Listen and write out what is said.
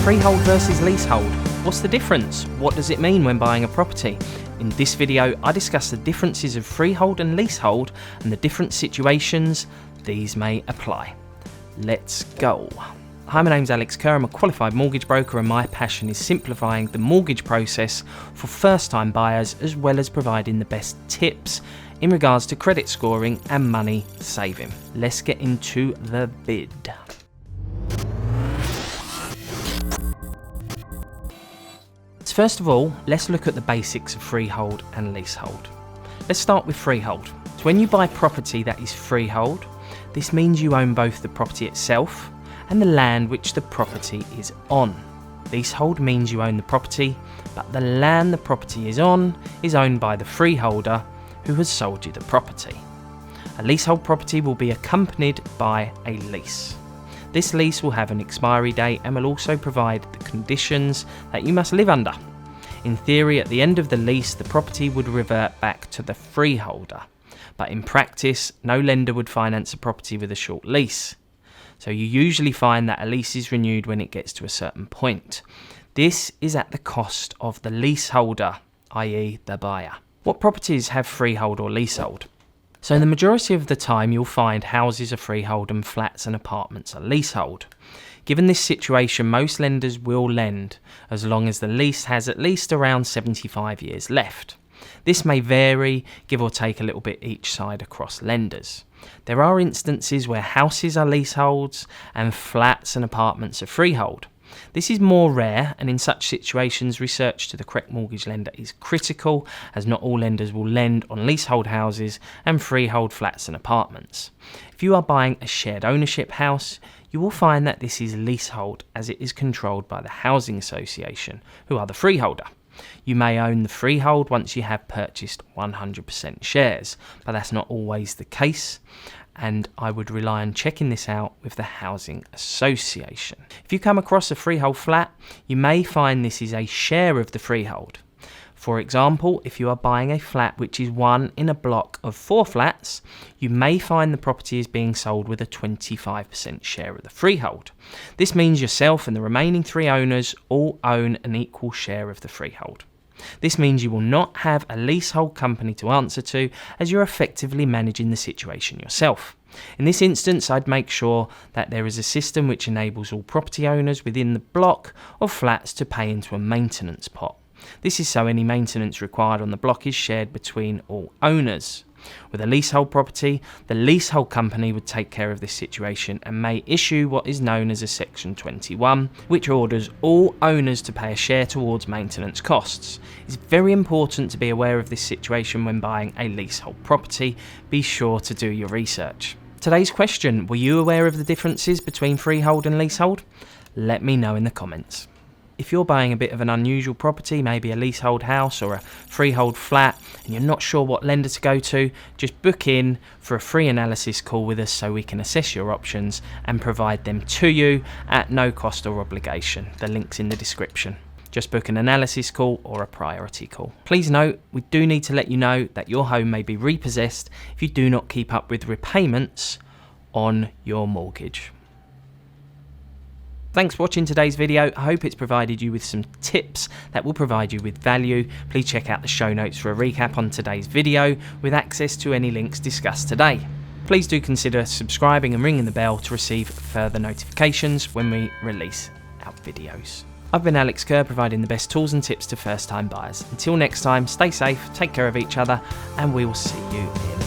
Freehold versus leasehold. What's the difference? What does it mean when buying a property? In this video, I discuss the differences of freehold and leasehold and the different situations these may apply. Let's go. Hi, my name's Alex Kerr. I'm a qualified mortgage broker and my passion is simplifying the mortgage process for first-time buyers as well as providing the best tips in regards to credit scoring and money saving. Let's get into the vid. First of all, let's look at the basics of freehold and leasehold. Let's start with freehold. So when you buy property that is freehold, this means you own both the property itself and the land which the property is on. Leasehold means you own the property, but the land the property is on is owned by the freeholder who has sold you the property. A leasehold property will be accompanied by a lease. This lease will have an expiry date and will also provide the conditions that you must live under. In theory, at the end of the lease, the property would revert back to the freeholder, but in practice, no lender would finance a property with a short lease. So you usually find that a lease is renewed when it gets to a certain point. This is at the cost of the leaseholder, i.e. the buyer. What properties have freehold or leasehold? So the majority of the time you'll find houses are freehold and flats and apartments are leasehold. Given this situation, most lenders will lend as long as the lease has at least around 75 years left. This may vary, give or take a little bit each side across lenders. There are instances where houses are leaseholds and flats and apartments are freehold. This is more rare, and in such situations research to the correct mortgage lender is critical, as not all lenders will lend on leasehold houses and freehold flats and apartments. If you are buying a shared ownership house, you will find that this is leasehold as it is controlled by the housing association, who are the freeholder. You may own the freehold once you have purchased 100% shares, but that's not always the case, and I would rely on checking this out with the housing association. If you come across a freehold flat, you may find this is a share of the freehold. For example, if you are buying a flat which is one in a block of 4 flats, you may find the property is being sold with a 25% share of the freehold. This means yourself and the remaining 3 owners all own an equal share of the freehold. This means you will not have a leasehold company to answer to, as you're effectively managing the situation yourself. In this instance, I'd make sure that there is a system which enables all property owners within the block of flats to pay into a maintenance pot. This is so any maintenance required on the block is shared between all owners. With a leasehold property, the leasehold company would take care of this situation and may issue what is known as a Section 21, which orders all owners to pay a share towards maintenance costs. It's very important to be aware of this situation when buying a leasehold property. Be sure to do your research. Today's question: were you aware of the differences between freehold and leasehold? Let me know in the comments. If you're buying a bit of an unusual property, maybe a leasehold house or a freehold flat, and you're not sure what lender to go to, just book in for a free analysis call with us so we can assess your options and provide them to you at no cost or obligation. The link's in the description. Just book an analysis call or a priority call. Please note, we do need to let you know that your home may be repossessed if you do not keep up with repayments on your mortgage. Thanks for watching today's video. I hope it's provided you with some tips that will provide you with value. Please check out the show notes for a recap on today's video with access to any links discussed today. Please do consider subscribing and ringing the bell to receive further notifications when we release our videos. I've been Alex Kerr, providing the best tools and tips to first-time buyers. Until next time, stay safe, take care of each other, and we will see you in